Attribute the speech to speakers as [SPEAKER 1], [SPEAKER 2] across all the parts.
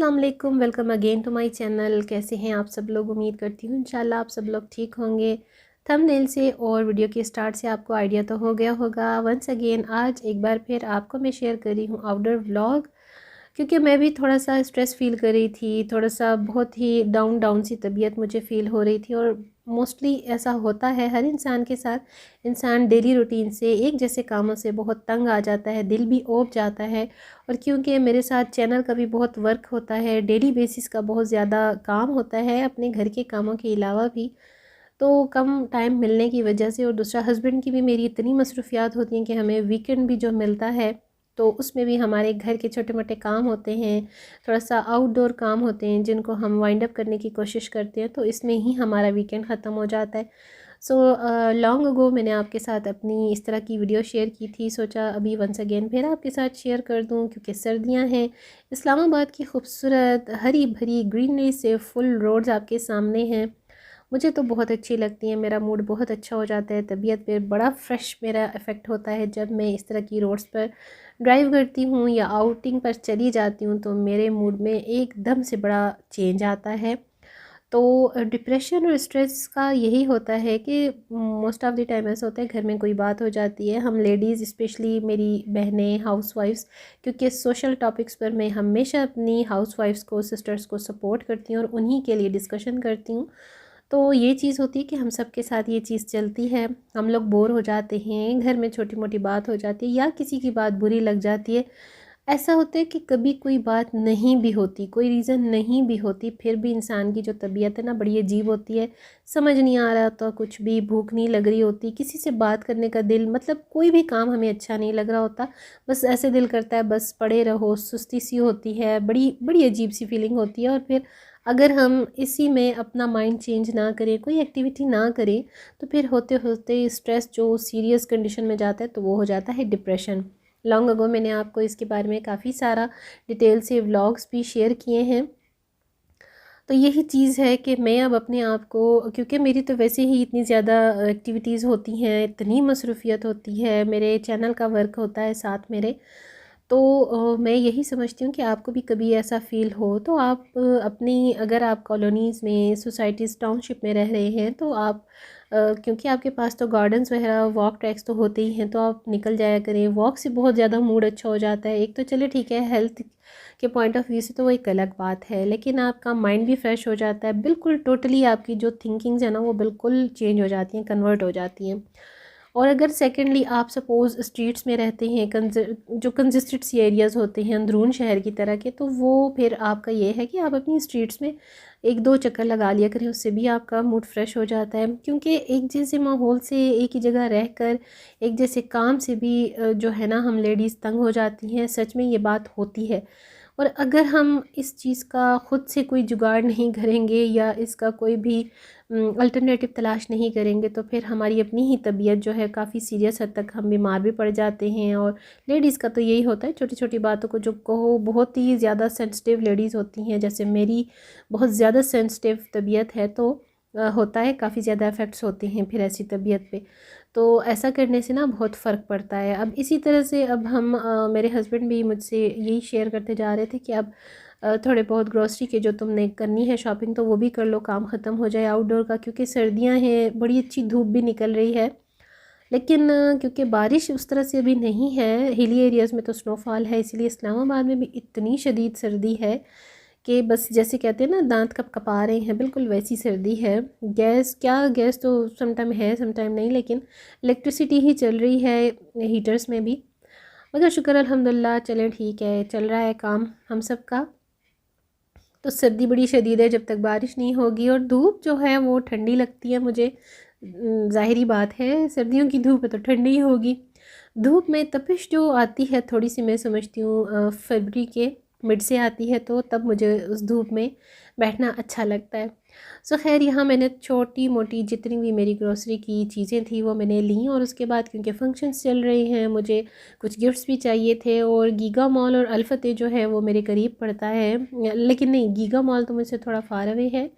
[SPEAKER 1] अस्सलाम वालेकुम, welcome again to my channel. कैसे हैं आप सब लोग? उम्मीद करती हूँ इंशाल्लाह आप सब लोग ठीक होंगे। थंबनेल से और वीडियो के स्टार्ट से आपको आइडिया तो हो गया होगा। वंस अगेन आज एक बार फिर आपको मैं शेयर कर रही हूँ आउटडोर व्लॉग, क्योंकि मैं भी थोड़ा सा स्ट्रेस फील कर रही थी, थोड़ा सा बहुत ही डाउन डाउन सी तबीयत मुझे फ़ील हो रही थी। और मोस्टली ऐसा होता है हर इंसान के साथ। इंसान डेली रूटीन से एक जैसे कामों से बहुत तंग आ जाता है, दिल भी ऊब जाता है। और क्योंकि मेरे साथ चैनल का भी बहुत वर्क होता है, डेली बेसिस का बहुत ज़्यादा काम होता है अपने घर के कामों के अलावा भी, तो कम टाइम मिलने की वजह से और दूसरा हस्बैंड की भी मेरी इतनी मसरूफियात होती हैं कि हमें वीकेंड भी जो मिलता है तो उसमें भी हमारे घर के छोटे मोटे काम होते हैं, थोड़ा सा आउटडोर काम होते हैं जिनको हम वाइंड अप करने की कोशिश करते हैं, तो इसमें ही हमारा वीकेंड ख़त्म हो जाता है। सो लॉन्ग अगो मैंने आपके साथ अपनी इस तरह की वीडियो शेयर की थी, सोचा अभी वंस अगेन फिर आपके साथ शेयर कर दूं, क्योंकि सर्दियां हैं। इस्लामाबाद की खूबसूरत हरी भरी ग्रीनरी से फुल रोड्स आपके सामने हैं। मुझे तो बहुत अच्छी लगती है, मेरा मूड बहुत अच्छा हो जाता है, तबीयत पे बड़ा फ़्रेश मेरा इफ़ेक्ट होता है जब मैं इस तरह की रोड्स पर ड्राइव करती हूँ या आउटिंग पर चली जाती हूँ, तो मेरे मूड में एकदम से बड़ा चेंज आता है। तो डिप्रेशन और स्ट्रेस का यही होता है कि मोस्ट ऑफ़ द टाइम ऐसा होता है घर में कोई बात हो जाती है, हम लेडीज़ स्पेशली मेरी बहनें हाउसवाइफ्स, क्योंकि सोशल टॉपिक्स पर मैं हमेशा अपनी हाउसवाइफ्स को सिस्टर्स को सपोर्ट करती हूँ और उन्हीं के लिए डिस्कशन करती हूँ। तो ये चीज़ होती है कि हम सब के साथ ये चीज़ चलती है, हम लोग बोर हो जाते हैं, घर में छोटी मोटी बात हो जाती है या किसी की बात बुरी लग जाती है। ऐसा होता है कि कभी कोई बात नहीं भी होती, कोई रीज़न नहीं भी होती, फिर भी इंसान की जो तबीयत है ना बड़ी अजीब होती है। समझ नहीं आ रहा तो कुछ भी, भूख नहीं लग रही होती, किसी से बात करने का दिल, मतलब कोई भी काम हमें अच्छा नहीं लग रहा होता, बस ऐसे दिल करता है बस पड़े रहो, सुस्ती सी होती है, बड़ी बड़ी अजीब सी फीलिंग होती है। और फिर अगर हम इसी में अपना माइंड चेंज ना करें, कोई एक्टिविटी ना करें, तो फिर होते होते स्ट्रेस जो सीरियस कंडीशन में जाता है तो वो हो जाता है डिप्रेशन। लॉन्ग अगो मैंने आपको इसके बारे में काफ़ी सारा डिटेल से व्लॉग्स भी शेयर किए हैं। तो यही चीज़ है कि मैं अब अपने आप को, क्योंकि मेरी तो वैसे ही इतनी ज़्यादा एक्टिविटीज़ होती हैं, इतनी मसरूफ़ियत होती है, मेरे चैनल का वर्क होता है साथ मेरे, तो मैं यही समझती हूँ कि आपको भी कभी ऐसा फ़ील हो तो आप अपनी, अगर आप कॉलोनीज़ में, सोसाइटीज़, टाउनशिप में रह रहे हैं तो आप क्योंकि आपके पास तो गार्डन्स वगैरह, वॉक ट्रैक्स तो होते ही हैं, तो आप निकल जाया करें। वॉक से बहुत ज़्यादा मूड अच्छा हो जाता है। एक तो चलिए ठीक है, हेल्थ के पॉइंट ऑफ व्यू से तो वो एक अलग बात है, लेकिन आपका माइंड भी फ्रेश हो जाता है, बिल्कुल टोटली आपकी जो थिंकिंग्स है ना वो बिल्कुल चेंज हो जाती हैं, कन्वर्ट हो जाती हैं। और अगर सेकेंडली आप सपोज़ स्ट्रीट्स में रहते हैं, जो कंजेस्टेड सी एरियाज़ होते हैं अंदरून शहर की तरह के, तो वो फिर आपका ये है कि आप अपनी स्ट्रीट्स में एक दो चक्कर लगा लिया करें, उससे भी आपका मूड फ्रेश हो जाता है। क्योंकि एक जैसे माहौल से, एक ही जगह रहकर, एक जैसे काम से भी जो है ना हम लेडीज़ तंग हो जाती हैं, सच में ये बात होती है। और अगर हम इस चीज़ का ख़ुद से कोई जुगाड़ नहीं करेंगे या इसका कोई भी अल्टरनेटिव तलाश नहीं करेंगे, तो फिर हमारी अपनी ही तबीयत जो है काफ़ी सीरियस हद तक हम बीमार भी पड़ जाते हैं। और लेडीज़ का तो यही होता है, छोटी छोटी बातों को जो कहो, बहुत ही ज़्यादा सेंसिटिव लेडीज़ होती हैं, जैसे मेरी बहुत ज़्यादा सेंसिटिव तबीयत है, तो होता है काफ़ी ज़्यादा इफ़ेक्ट्स होते हैं फिर ऐसी तबीयत पे। तो ऐसा करने से ना बहुत फ़र्क पड़ता है। अब इसी तरह से अब हम मेरे हस्बैंड भी मुझसे यही शेयर करते जा रहे थे कि अब थोड़े बहुत ग्रॉसरी के जो तुमने करनी है शॉपिंग, तो वो भी कर लो, काम ख़त्म हो जाए आउटडोर का, क्योंकि सर्दियां हैं, बड़ी अच्छी धूप भी निकल रही है। लेकिन क्योंकि बारिश उस तरह से अभी नहीं है, हिली एरियाज़ में तो स्नोफॉल है, इसीलिए इस्लामाबाद में भी इतनी शदीद सर्दी है कि बस जैसे कहते हैं ना दांत कब कपा रहे हैं, बिल्कुल वैसी सर्दी है। गैस क्या, गैस तो समटाइम है समटाइम नहीं, लेकिन इलेक्ट्रिसिटी ही चल रही है हीटर्स में भी। मगर शुक्र अल्हम्दुलिल्लाह, चलें ठीक है, चल रहा है काम हम सब का। तो सर्दी बड़ी शदीद है जब तक बारिश नहीं होगी, और धूप जो है वो ठंडी लगती है मुझे। ज़ाहिरी बात है, सर्दियों की धूप है तो ठंडी ही होगी। धूप में तपिश जो आती है थोड़ी सी, मैं समझती हूँ फरवरी के मिड से आती है, तो तब मुझे उस धूप में बैठना अच्छा लगता है। सो खैर, यहाँ मैंने छोटी मोटी जितनी भी मेरी ग्रोसरी की चीज़ें थी वो मैंने लीं, और उसके बाद क्योंकि फंक्शंस चल रहे हैं, मुझे कुछ गिफ्ट्स भी चाहिए थे, और गीगा मॉल और अल्फते जो है वो मेरे करीब पड़ता है, लेकिन नहीं, गीगा मॉल तो मुझसे थोड़ा फार अवे है।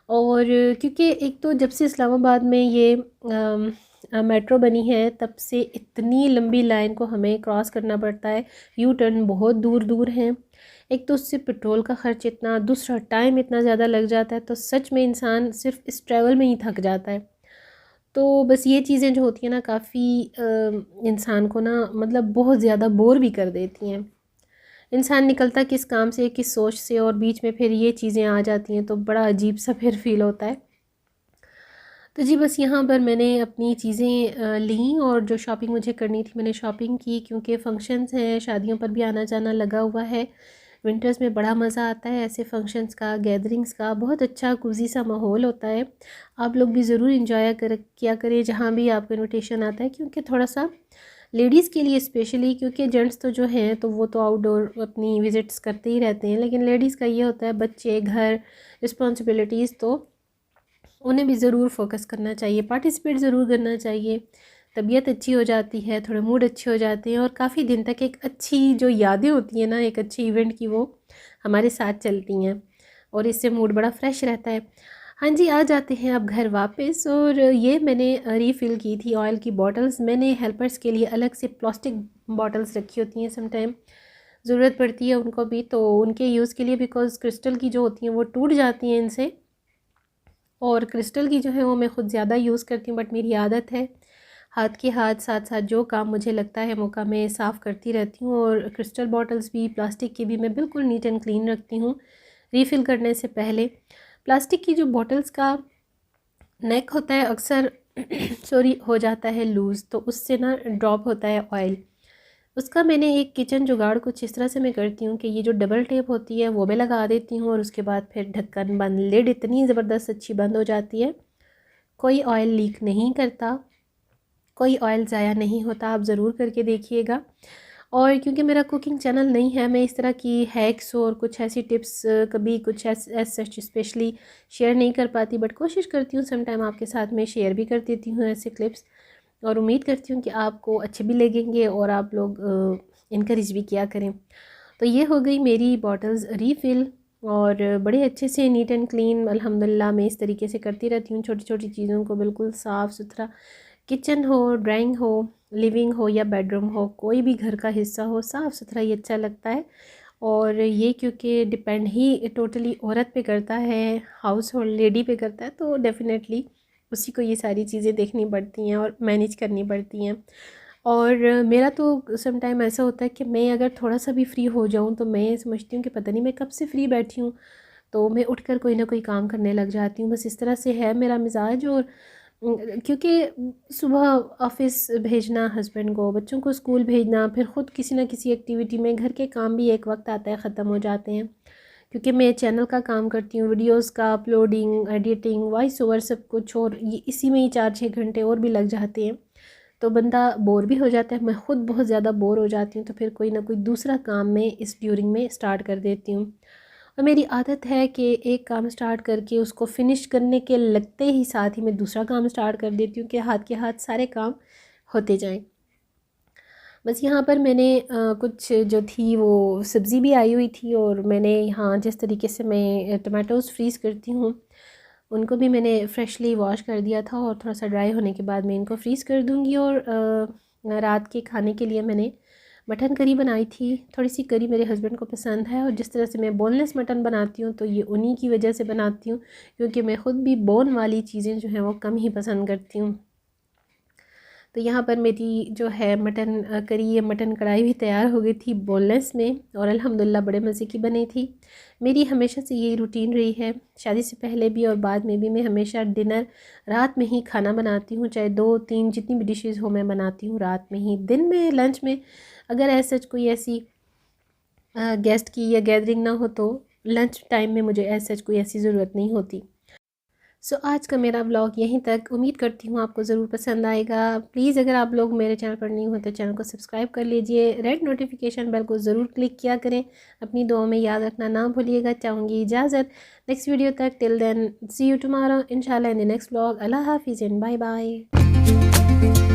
[SPEAKER 1] और क्योंकि एक तो जब से इस्लामाबाद में ये मेट्रो बनी है तब से इतनी लंबी लाइन को हमें क्रॉस करना पड़ता है। यू टर्न बहुत दूर दूर हैं। एक तो उससे पेट्रोल का ख़र्च इतना, दूसरा टाइम इतना ज़्यादा लग जाता है, तो सच में इंसान सिर्फ इस ट्रैवल में ही थक जाता है। तो बस ये चीज़ें जो होती हैं ना, काफ़ी इंसान को ना मतलब बहुत ज़्यादा बोर भी कर देती हैं। इंसान निकलता किस काम से, किस सोच से, और बीच में फिर ये चीज़ें आ जाती हैं तो बड़ा अजीब सा फिर फील होता है। तो जी बस यहाँ पर मैंने अपनी चीज़ें लीं और जो शॉपिंग मुझे करनी थी मैंने शॉपिंग की, क्योंकि फंक्शंस हैं, शादियों पर भी आना जाना लगा हुआ है। विंटर्स में बड़ा मज़ा आता है ऐसे फंक्शंस का, गैदरिंग्स का, बहुत अच्छा कोज़ी सा माहौल होता है। आप लोग भी ज़रूर इंजॉय किया करें जहाँ भी आपको इनविटेशन आता है, क्योंकि थोड़ा सा लेडीज़ के लिए स्पेशली, क्योंकि जेंट्स तो जो हैं तो वो तो आउटडोर अपनी विज़िट्स करते ही रहते हैं, लेकिन लेडीज़ का ये होता है बच्चे, घर, रिस्पॉन्सिबिलिटीज़, तो उन्हें भी ज़रूर फोकस करना चाहिए, पार्टिसिपेट ज़रूर करना चाहिए। तबीयत अच्छी हो जाती है, थोड़े मूड अच्छे हो जाते हैं, और काफ़ी दिन तक एक अच्छी जो यादें होती हैं ना एक अच्छे इवेंट की, वो हमारे साथ चलती हैं और इससे मूड बड़ा फ्रेश रहता है। हाँ जी, आ जाते हैं अब घर वापस, और ये मैंने रीफ़िल की थी ऑयल की बॉटल्स। मैंने हेल्पर्स के लिए अलग से प्लास्टिक बॉटल्स रखी होती हैं, सम टाइम ज़रूरत पड़ती है उनको भी, तो उनके यूज़ के लिए, बिकॉज़ क्रिस्टल की जो होती हैं वो टूट जाती हैं इनसे, और क्रिस्टल की जो है वो मैं ख़ुद ज़्यादा यूज़ करती हूँ, बट मेरी आदत है हाथ के हाथ साथ साथ जो काम मुझे लगता है मौका मैं साफ़ करती रहती हूँ। और क्रिस्टल बॉटल्स भी, प्लास्टिक की भी, मैं बिल्कुल नीट एंड क्लीन रखती हूँ रीफ़िल करने से पहले। प्लास्टिक की जो बॉटल्स का नेक होता है अक्सर सॉरी हो जाता है लूज़, तो उससे ना ड्रॉप होता है ऑयल। उसका मैंने एक किचन जुगाड़ कुछ इस तरह से मैं करती हूँ कि ये जो डबल टेप होती है वो मैं लगा देती हूँ, और उसके बाद फिर ढक्कन बंद, लिड इतनी ज़बरदस्त अच्छी बंद हो जाती है, कोई ऑयल लीक नहीं करता, कोई ऑयल ज़ाया नहीं होता। आप ज़रूर करके देखिएगा। और क्योंकि मेरा कुकिंग चैनल नहीं है, मैं इस तरह की हैक्स और कुछ ऐसी टिप्स कभी कुछ सच स्पेशली शेयर नहीं कर पाती, बट कोशिश करती हूँ सम टाइम आपके साथ में शेयर भी कर देती हूँ ऐसे क्लिप्स, और उम्मीद करती हूँ कि आपको अच्छे भी लगेंगे और आप लोग इनकरेज भी किया करें। तो ये हो गई मेरी बॉटल्स रीफ़िल, और बड़े अच्छे से नीट एंड क्लीन अल्हम्दुलिल्लाह मैं इस तरीके से करती रहती हूँ, छोटी छोटी चीज़ों को बिल्कुल साफ़ सुथरा, किचन हो, ड्राइंग हो, लिविंग हो या बेडरूम हो, कोई भी घर का हिस्सा हो, साफ़ सुथरा ही अच्छा लगता है। और ये क्योंकि डिपेंड ही टोटली औरत पे करता है, हाउस होल्ड लेडी पे करता है, तो डेफ़िनेटली उसी को ये सारी चीज़ें देखनी पड़ती हैं और मैनेज करनी पड़ती हैं। और मेरा तो सम टाइम ऐसा होता है कि मैं अगर थोड़ा सा भी फ्री हो जाऊँ तो मैं समझती हूँ कि पता नहीं मैं कब से फ्री बैठी हूँ, तो मैं उठकर कोई ना कोई काम करने लग जाती हूँ। बस इस तरह से है मेरा मिजाज। और क्योंकि सुबह ऑफ़िस भेजना हस्बैंड को, बच्चों को स्कूल भेजना, फिर ख़ुद किसी ना किसी एक्टिविटी में, घर के काम भी एक वक्त आता है ख़त्म हो जाते हैं। क्योंकि मैं चैनल का काम करती हूँ, वीडियोस का अपलोडिंग, एडिटिंग, वॉइस ओवर सब कुछ, और ये इसी में ही 4-6 घंटे और भी लग जाते हैं, तो बंदा बोर भी हो जाता है। मैं ख़ुद बहुत ज़्यादा बोर हो जाती हूँ, तो फिर कोई ना कोई दूसरा काम मैं इस ड्यूरिंग में स्टार्ट कर देती हूँ। और मेरी आदत है कि एक काम स्टार्ट करके उसको फिनिश करने के लगते ही साथ ही मैं दूसरा काम स्टार्ट कर देती हूँ कि हाथ के हाथ सारे काम होते जाएं। बस यहाँ पर मैंने कुछ जो थी वो सब्ज़ी भी आई हुई थी, और मैंने यहाँ जिस तरीके से मैं टमाटोज़ फ्रीज़ करती हूँ उनको भी मैंने फ्रेशली वॉश कर दिया था, और थोड़ा सा ड्राई होने के बाद मैं इनको फ्रीज़ कर दूँगी। और रात के खाने के लिए मैंने मटन करी बनाई थी। थोड़ी सी करी मेरे हस्बैंड को पसंद है, और जिस तरह से मैं बोनलेस मटन बनाती हूँ तो ये उन्हीं की वजह से बनाती हूँ, क्योंकि मैं ख़ुद भी बोन वाली चीज़ें जो हैं वो कम ही पसंद करती हूँ। तो यहाँ पर मेरी जो है मटन करी, ये मटन कढ़ाई भी तैयार हो गई थी बोनलेस में, और अल्हम्दुलिल्लाह बड़े मज़े की बनी थी। मेरी हमेशा से यही रूटीन रही है, शादी से पहले भी और बाद में भी। मैं हमेशा डिनर रात में ही खाना बनाती हूँ, चाहे 2-3 जितनी भी डिशेज़ हो मैं बनाती हूँ रात में ही। दिन में लंच में अगर ऐसा कोई ऐसी गेस्ट की या गैदरिंग ना हो तो लंच टाइम में मुझे ऐसा कोई ऐसी ज़रूरत नहीं होती। सो आज का मेरा व्लॉग यहीं तक। उम्मीद करती हूँ आपको ज़रूर पसंद आएगा। प्लीज़ अगर आप लोग मेरे चैनल पर नहीं हो तो चैनल को सब्सक्राइब कर लीजिए, रेड नोटिफिकेशन बेल को ज़रूर क्लिक किया करें। अपनी दुआओं में याद रखना ना भूलिएगा। चाहूँगी इजाज़त नेक्स्ट वीडियो तक। Till then see you tomorrow इंशाल्लाह इन द नेक्स्ट व्लॉग। अल्लाह हाफिज़ एंड बाय बाय।